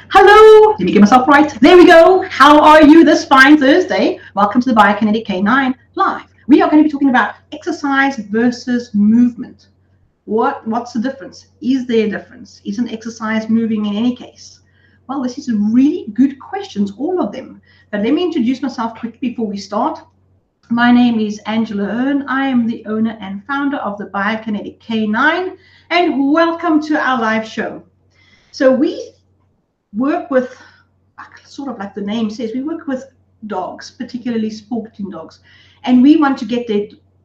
Hello, let me get myself right. There we go. How are you this fine Thursday? Welcome to the Biokinetic K9 Live. We are going to be talking about exercise versus movement. What's the difference? Is there a difference? Is an exercise moving in any case? Well, this is really good questions, all of them. But let me introduce myself quickly before we start. My name is Angela Hearn. I am the owner and founder of the Biokinetic K9, and welcome to our live show. So we work with, sort of like the name says, we work with dogs, particularly sporting dogs, and we want to get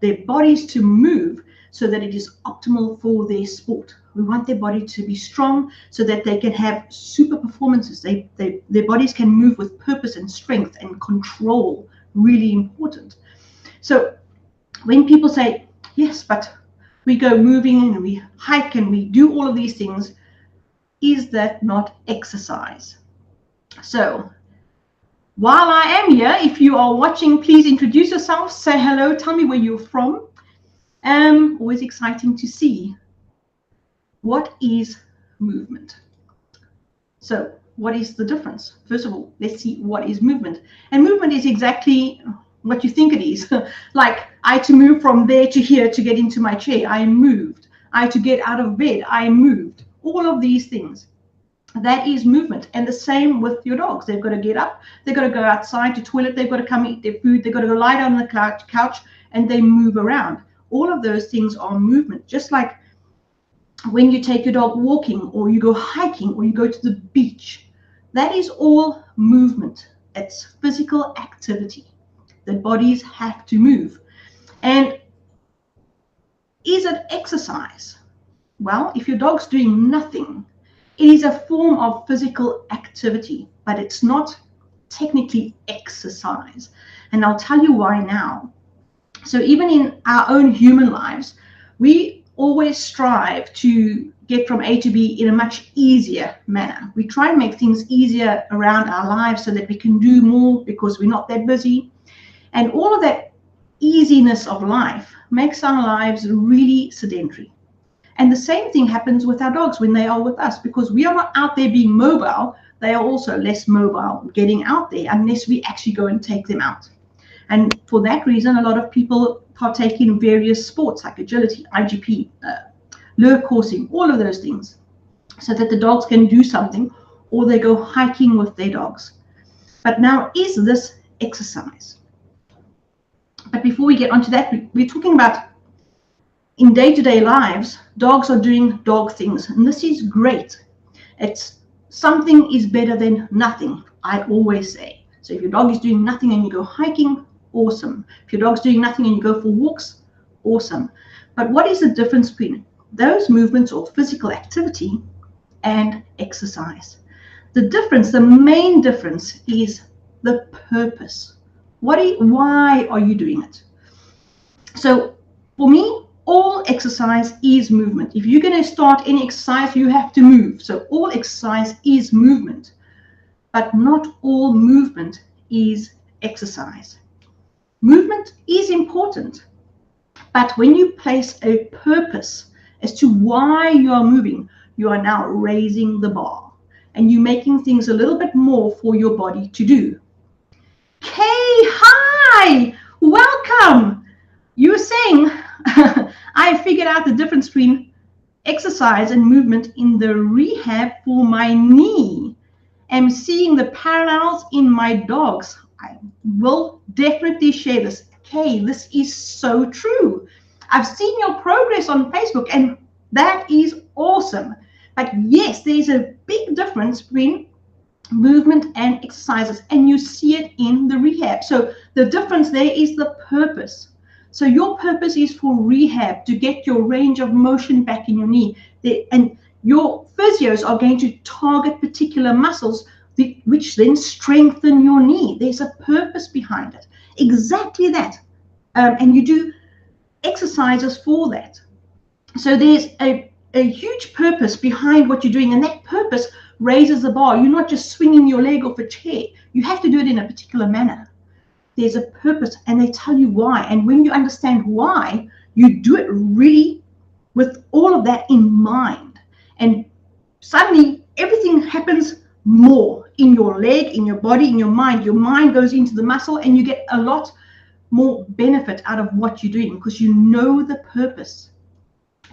their bodies to move so that it is optimal for their sport. We want their body to be strong so that they can have super performances. Their bodies can move with purpose and strength and control, really important. So when people say, yes, but we go moving and we hike and we do all of these things, is that not exercise? So while I am here, if you are watching, please introduce yourself, say hello, tell me where you're from. Always exciting to see. What is movement? So what is the difference? First of all, let's see what is movement. And movement is exactly what you think it is. Like I had to move from there to here to get into my chair. I moved. I had to get out of bed. I moved. All of these things. That is movement. And the same with your dogs. They've got to get up. They've got to go outside to toilet. They've got to come eat their food. They've got to go lie down on the couch and they move around. All of those things are movement. Just like when you take your dog walking or you go hiking or you go to the beach. That is all movement. It's physical activity. The bodies have to move. And is it exercise? Well, if your dog's doing nothing, it is a form of physical activity, but it's not technically exercise. And I'll tell you why now. So even in our own human lives, we always strive to get from A to B in a much easier manner. We try and make things easier around our lives so that we can do more because we're not that busy. And all of that easiness of life makes our lives really sedentary. And the same thing happens with our dogs when they are with us, because we are not out there being mobile. They are also less mobile getting out there unless we actually go and take them out. And for that reason, a lot of people partake in various sports like agility, IGP, lure coursing, all of those things, so that the dogs can do something, or they go hiking with their dogs. But now, is this exercise? But before we get onto that, we're talking about in day-to-day lives, dogs are doing dog things, and this is great. It's something is better than nothing, I always say. So if your dog is doing nothing and you go hiking, awesome. If your dog's doing nothing and you go for walks, awesome. But what is the difference between those movements or physical activity and exercise? The difference, the main difference, is the purpose. Why are you doing it? So for me, all exercise is movement. If you're going to start any exercise, you have to move. So all exercise is movement, but not all movement is exercise. Movement is important, but when you place a purpose as to why you are moving, you are now raising the bar and you're making things a little bit more for your body to do. Kay, hi, welcome. You were saying, I figured out the difference between exercise and movement in the rehab for my knee. I'm seeing the parallels in my dogs. I will definitely share this. Kay, this is so true. I've seen your progress on Facebook, and that is awesome. But yes, there's a big difference between movement and exercises, and you see it in the rehab. So the difference there is the purpose. So your purpose is for rehab, to get your range of motion back in your knee. And your physios are going to target particular muscles which then strengthen your knee. There's a purpose behind it. Exactly that. And you do exercises for that. So there's a huge purpose behind what you're doing, and that purpose raises the bar. You're not just swinging your leg off a chair. You have to do it in a particular manner. There's a purpose, and they tell you why. And when you understand why, you do it really with all of that in mind. And suddenly everything happens more in your leg, in your body, in your mind. Your mind goes into the muscle, and you get a lot more benefit out of what you're doing because you know the purpose.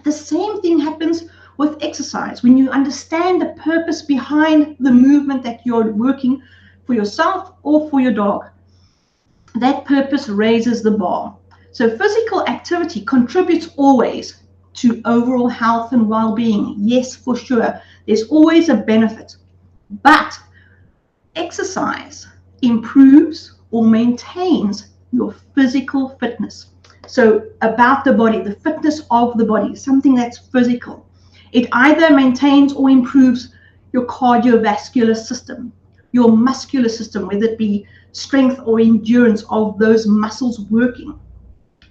The same thing happens with exercise. When you understand the purpose behind the movement that you're working for yourself or for your dog, that purpose raises the bar. So physical activity contributes always to overall health and well-being. Yes, for sure. There's always a benefit. But exercise improves or maintains your physical fitness. So about the body, the fitness of the body, something that's physical. It either maintains or improves your cardiovascular system, your muscular system, whether it be strength or endurance of those muscles working.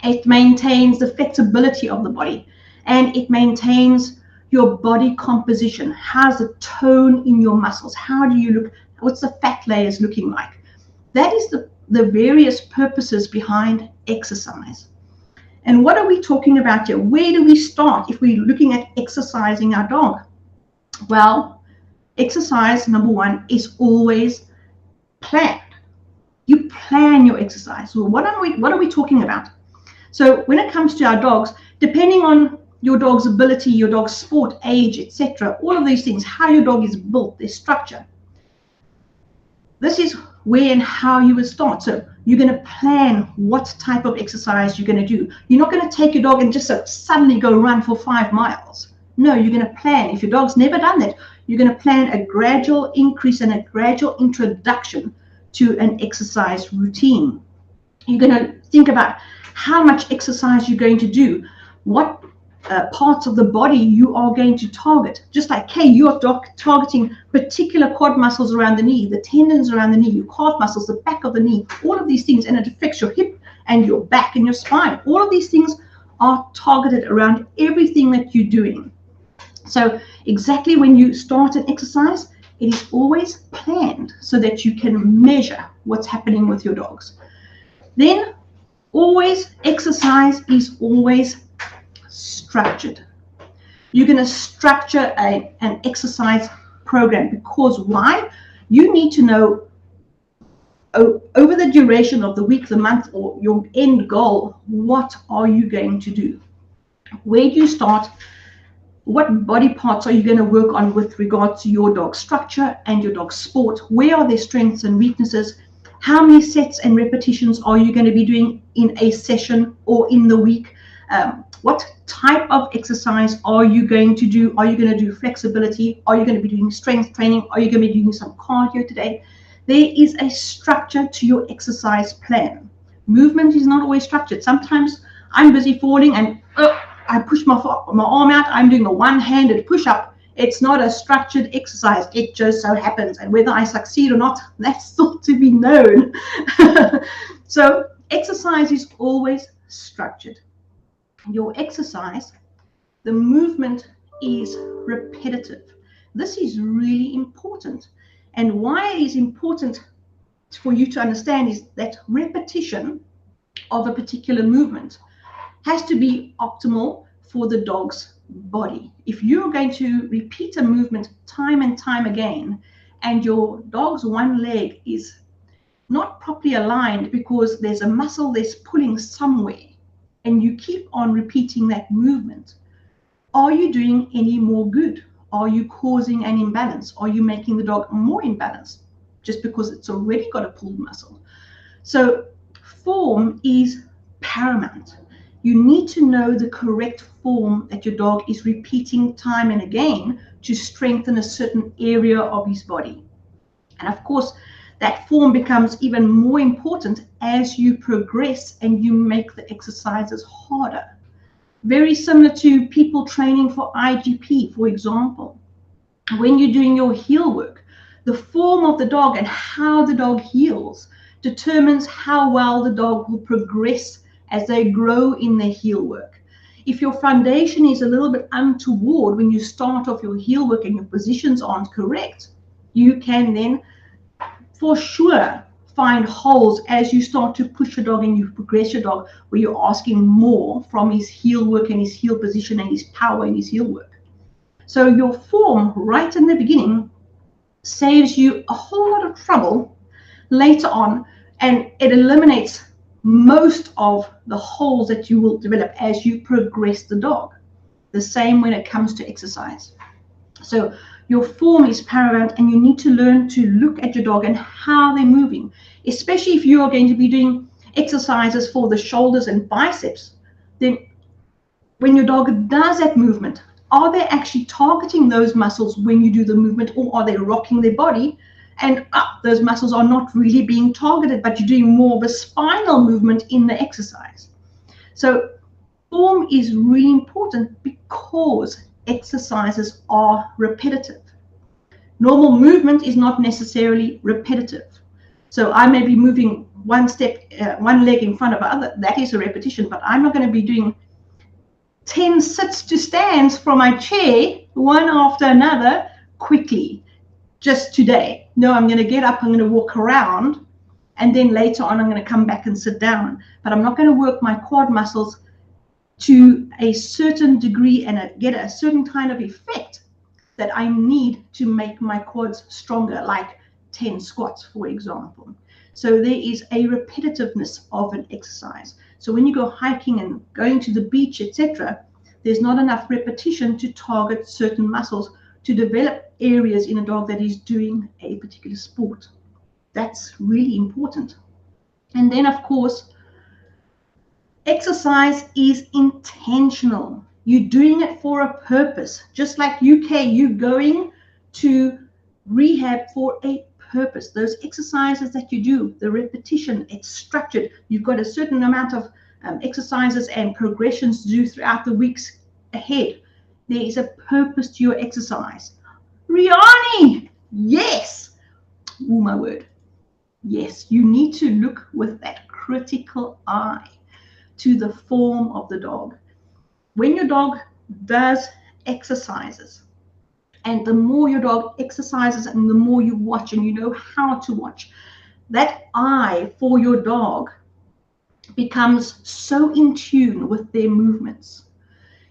It maintains the flexibility of the body, and it maintains your body composition. How's the tone in your muscles? How do you look? What's the fat layers looking like? That is the various purposes behind exercise. And what are we talking about here? Where do we start if we're looking at exercising our dog? Well, exercise, number one, is always planned. You plan your exercise. So what are we talking about? So when it comes to our dogs, depending on your dog's ability, your dog's sport, age, etc., all of these things, how your dog is built, their structure, this is where and how you would start. So you're going to plan what type of exercise you're going to do. You're not going to take your dog and just suddenly go run for 5 miles. No, you're going to plan. If your dog's never done that, you're going to plan a gradual increase and a gradual introduction to an exercise routine. You're going to think about how much exercise you're going to do, what parts of the body you are going to target. Just like, hey, you're targeting particular quad muscles around the knee, the tendons around the knee, your calf muscles, the back of the knee, all of these things, and it affects your hip and your back and your spine. All of these things are targeted around everything that you're doing. So exactly when you start an exercise, it is always planned so that you can measure what's happening with your dogs. Then always, exercise is always structured. You're going to structure an exercise program because why? You need to know over the duration of the week, the month, or your end goal, what are you going to do? Where do you start? What body parts are you going to work on with regard to your dog's structure and your dog's sport? Where are their strengths and weaknesses? How many sets and repetitions are you going to be doing in a session or in the week? What type of exercise are you going to do? Are you going to do flexibility? Are you going to be doing strength training? Are you going to be doing some cardio today? There is a structure to your exercise plan. Movement is not always structured. Sometimes I'm busy falling and I push my arm out. I'm doing a one-handed push-up. It's not a structured exercise. It just so happens. And whether I succeed or not, that's still to be known. So exercise is always structured. Your exercise, the movement is repetitive. This is really important. And why it is important for you to understand is that repetition of a particular movement has to be optimal for the dog's body. If you're going to repeat a movement time and time again, and your dog's one leg is not properly aligned because there's a muscle that's pulling somewhere, and you keep on repeating that movement, are you doing any more good? Are you causing an imbalance? Are you making the dog more imbalanced just because it's already got a pulled muscle? So form is paramount. You need to know the correct form that your dog is repeating time and again to strengthen a certain area of his body. And of course, that form becomes even more important as you progress and you make the exercises harder. Very similar to people training for IGP, for example. When you're doing your heel work, the form of the dog and how the dog heels determines how well the dog will progress as they grow in their heel work. If your foundation is a little bit untoward when you start off your heel work and your positions aren't correct, you can then for sure find holes as you start to push your dog and you progress your dog where you're asking more from his heel work and his heel position and his power and his heel work. So your form right in the beginning saves you a whole lot of trouble later on, and it eliminates most of the holes that you will develop as you progress the dog. The same when it comes to exercise. So your form is paramount, and you need to learn to look at your dog and how they're moving, especially if you are going to be doing exercises for the shoulders and biceps. Then when your dog does that movement, are they actually targeting those muscles when you do the movement, or are they rocking their body and those muscles are not really being targeted, but you're doing more of a spinal movement in the exercise? So form is really important because exercises are repetitive. Normal movement is not necessarily repetitive. So I may be moving one leg in front of other. That is a repetition, but I'm not going to be doing 10 sits to stands from my chair, one after another, quickly, just today. No, I'm going to get up, I'm going to walk around, and then later on I'm going to come back and sit down. But I'm not going to work my quad muscles to a certain degree and get a certain kind of effect that I need to make my quads stronger, like 10 squats, for example. So there is a repetitiveness of an exercise. So when you go hiking and going to the beach, etc., there's not enough repetition to target certain muscles to develop areas in a dog that is doing a particular sport. That's really important. And then, of course, exercise is intentional. You're doing it for a purpose. Just like UK, you're going to rehab for a purpose. Those exercises that you do, the repetition, it's structured. You've got a certain amount of exercises and progressions to do throughout the weeks ahead. There is a purpose to your exercise. Riani, yes. Oh my word. Yes, you need to look with that critical eye to the form of the dog. When your dog does exercises, and the more your dog exercises and the more you watch and you know how to watch, that eye for your dog becomes so in tune with their movements.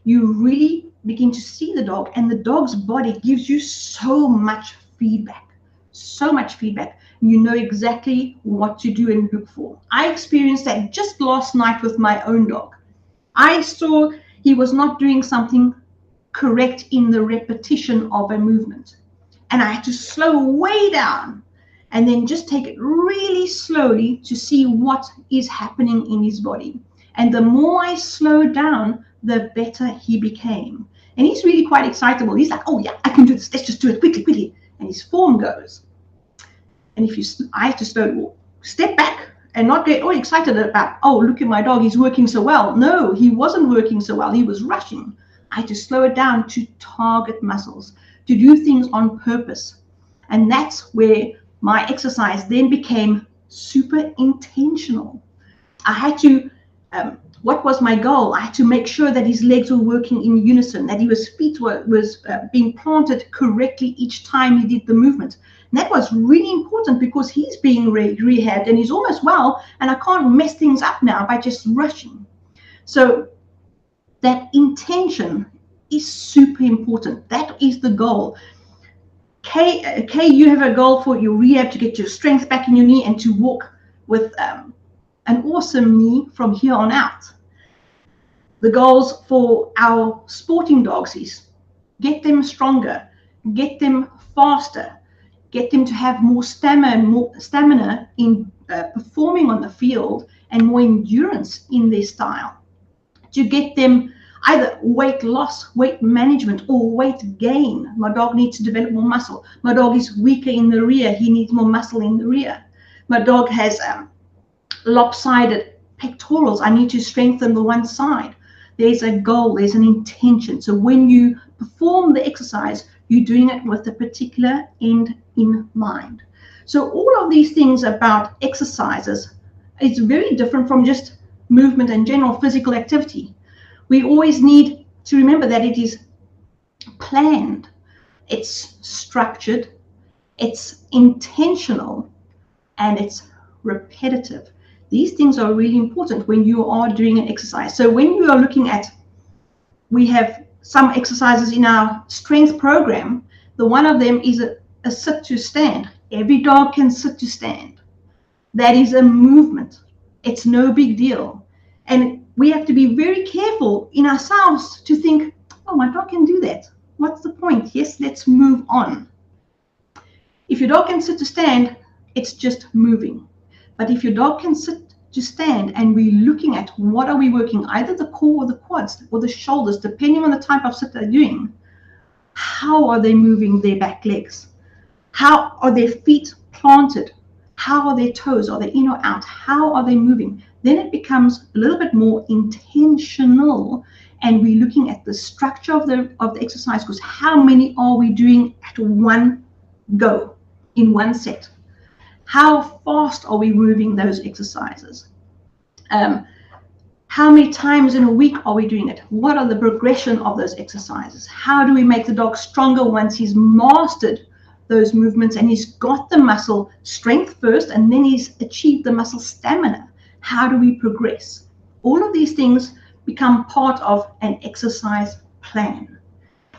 You really begin to see the dog, and the dog's body gives you so much feedback, so much feedback. You know exactly what to do and look for. I experienced that just last night with my own dog. I saw he was not doing something correct in the repetition of a movement, and I had to slow way down and then just take it really slowly to see what is happening in his body. And the more I slowed down, the better he became. And he's really quite excitable. He's like, oh yeah, I can do this. Let's just do it quickly, quickly. And his form goes. And I have to slowly step back and not get all excited about, oh, look at my dog, he's working so well. No, he wasn't working so well. He was rushing. I had to slow it down to target muscles, to do things on purpose. And that's where my exercise then became super intentional. I had to, what was my goal? I had to make sure that his legs were working in unison, that his feet was being planted correctly each time he did the movement. And that was really important because he's being rehabbed and he's almost well, and I can't mess things up now by just rushing. So that intention is super important. That is the goal. Kay, you have a goal for your rehab to get your strength back in your knee and to walk with an awesome knee from here on out. The goals for our sporting dogs is get them stronger, get them faster, get them to have more stamina in performing on the field, and more endurance in their style. To get them either weight loss, weight management, or weight gain. My dog needs to develop more muscle. My dog is weaker in the rear. He needs more muscle in the rear. My dog has lopsided pectorals. I need to strengthen the one side. There's a goal, there's an intention. So when you perform the exercise, you're doing it with a particular end in mind. So all of these things about exercises is very different from just movement and general physical activity. We always need to remember that it is planned, it's structured, it's intentional, and it's repetitive. These things are really important when you are doing an exercise. So when you are looking at, we have some exercises in our strength program. The one of them is a a sit to stand. Every dog can sit to stand. That is a movement. It's no big deal. And we have to be very careful in ourselves to think, oh, my dog can do that. What's the point? Yes, let's move on. If your dog can sit to stand, it's just moving. But if your dog can sit to stand and we're looking at what are we working, either the core or the quads or the shoulders, depending on the type of sit they're doing, how are they moving their back legs? How are their feet planted? How are their toes? Are they in or out? How are they moving? Then it becomes a little bit more intentional, and we're looking at the structure of the exercise, because how many are we doing at one go, in one set? How fast are we moving those exercises? How many times in a week are we doing it? What are the progression of those exercises? How do we make the dog stronger once he's mastered those movements and he's got the muscle strength first and then he's achieved the muscle stamina? How do we progress? All of these things become part of an exercise plan.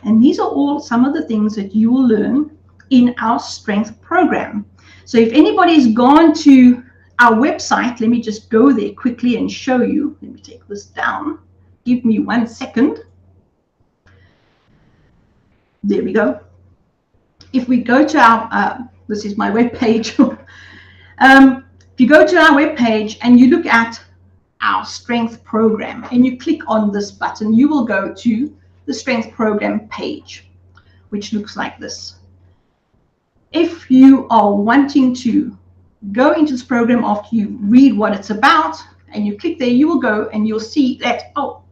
And these are all some of the things that you will learn in our strength program. So if anybody's gone to our website, let me just go there quickly and show you. Let me take this down. Give me 1 second. There we go. If we go to our, this is my web page. If you go to our web page and you look at our strength program and you click on this button, you will go to the strength program page, which looks like this. If you are wanting to go into this program after you read what it's about and you click there, you will go and you'll see that, oh,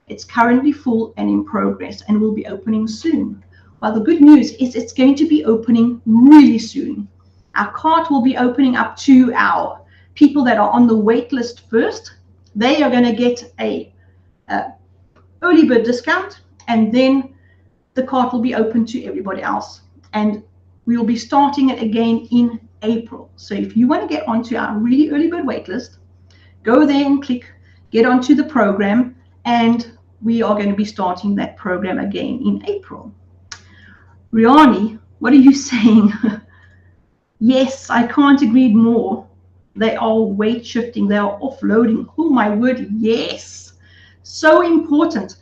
it's currently full and in progress and will be opening soon. Well, the good news is it's going to be opening really soon. Our cart will be opening up to our people that are on the wait list first. They are going to get a early bird discount, and then the cart will be open to everybody else. And we will be starting it again in April. So if you want to get onto our really early bird wait list, go there and click get onto the program, and we are going to be starting that program again in April. Riani, what are you saying? Yes, I can't agree more. They are weight shifting. They are offloading. Oh my word, yes. So important.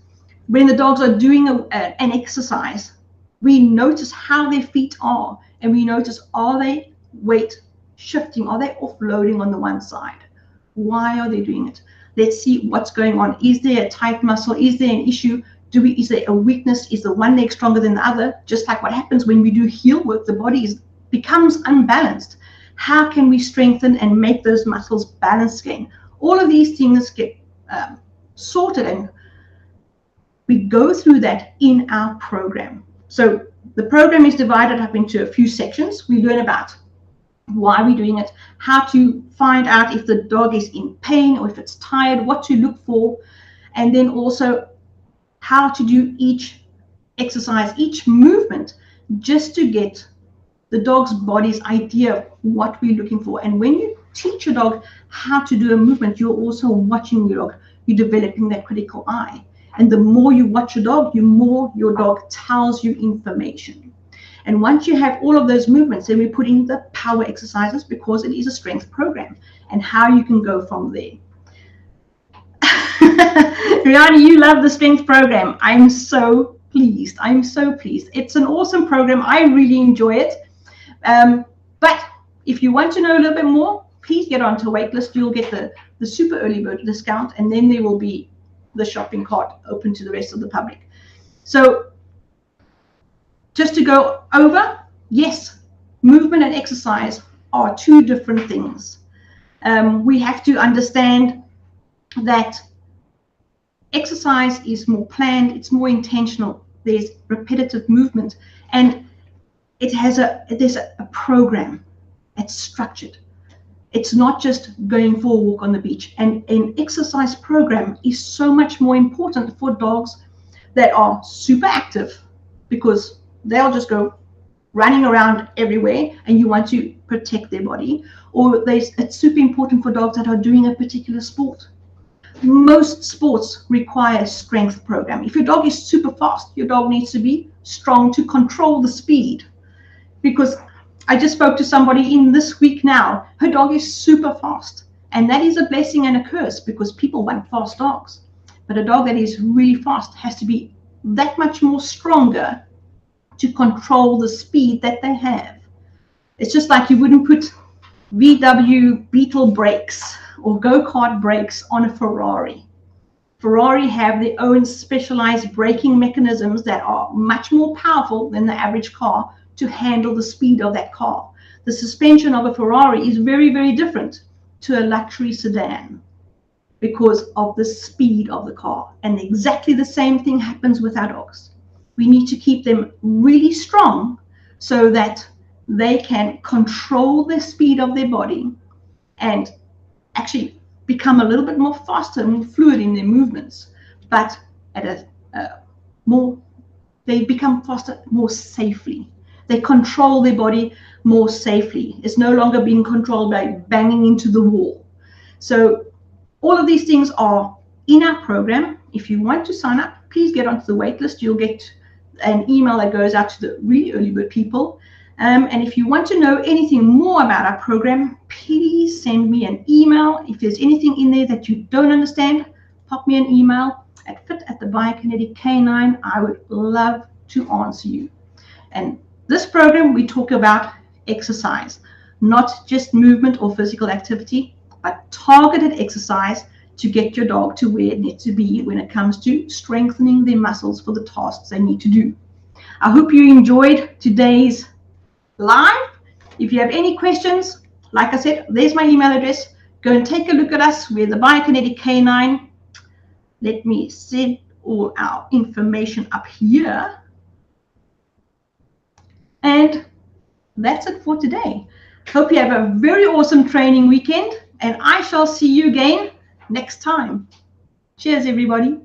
When the dogs are doing an exercise, we notice how their feet are, and we notice, are they weight shifting? Are they offloading on the one side? Why are they doing it? Let's see what's going on. Is there a tight muscle? Is there an issue? Is there a weakness? Is the one leg stronger than the other? Just like what happens when we do heel work, the body becomes unbalanced. How can we strengthen and make those muscles balanced again? All of these things get sorted, and we go through that in our program. So the program is divided up into a few sections. We learn about why we're doing it, how to find out if the dog is in pain or if it's tired, what to look for, and then also how to do each exercise, each movement, just to get the dog's body's idea of what we're looking for. And when you teach your dog how to do a movement, you're also watching your dog. You're developing that critical eye. And the more you watch your dog, the more your dog tells you information. And once you have all of those movements, then we put in the power exercises, because it is a strength program, and how you can go from there. Rihanna, you love the strength program. I'm so pleased. I'm so pleased. It's an awesome program. I really enjoy it. But if you want to know a little bit more, please get onto a wait list. You'll get the super early bird discount, and then there will be the shopping cart open to the rest of the public. So just to go over, yes, movement and exercise are two different things. We have to understand that exercise is more planned, it's more intentional. There's repetitive movement, and there's a program. It's structured. It's not just going for a walk on the beach. And an exercise program is so much more important for dogs that are super active, because they'll just go running around everywhere and you want to protect their body. Or it's super important for dogs that are doing a particular sport. Most sports require a strength program. If your dog is super fast, your dog needs to be strong to control the speed. If because I just spoke to somebody in this week now. Her dog is super fast, and that is a blessing and a curse because people want fast dogs. But a dog that is really fast has to be that much more stronger to control the speed that they have. It's just like you wouldn't put VW Beetle brakes or go-kart brakes on a Ferrari. Ferrari have their own specialized braking mechanisms that are much more powerful than the average car to handle the speed of that car. The suspension of a Ferrari is very, very different to a luxury sedan because of the speed of the car. And exactly the same thing happens with our dogs. We need to keep them really strong so that they can control the speed of their body and actually become a little bit more faster and more fluid in their movements, but at they become faster more safely. They control their body more safely. It's no longer being controlled by banging into the wall. So all of these things are in our program. If you want to sign up, please get onto the wait list. You'll get an email that goes out to the really early bird people. And if you want to know anything more about our program, please send me an email. If there's anything in there that you don't understand, pop me an email at fit@thebiokinetic.K9. I would love to answer you. And this program, we talk about exercise, not just movement or physical activity, but targeted exercise to get your dog to where it needs to be when it comes to strengthening their muscles for the tasks they need to do. I hope you enjoyed today's live. If you have any questions, like I said, there's my email address. Go and take a look at us. We're the Biokinetic K9. Let me set all our information up here. And that's it for today. Hope you have a very awesome training weekend, and I shall see you again next time. Cheers, everybody.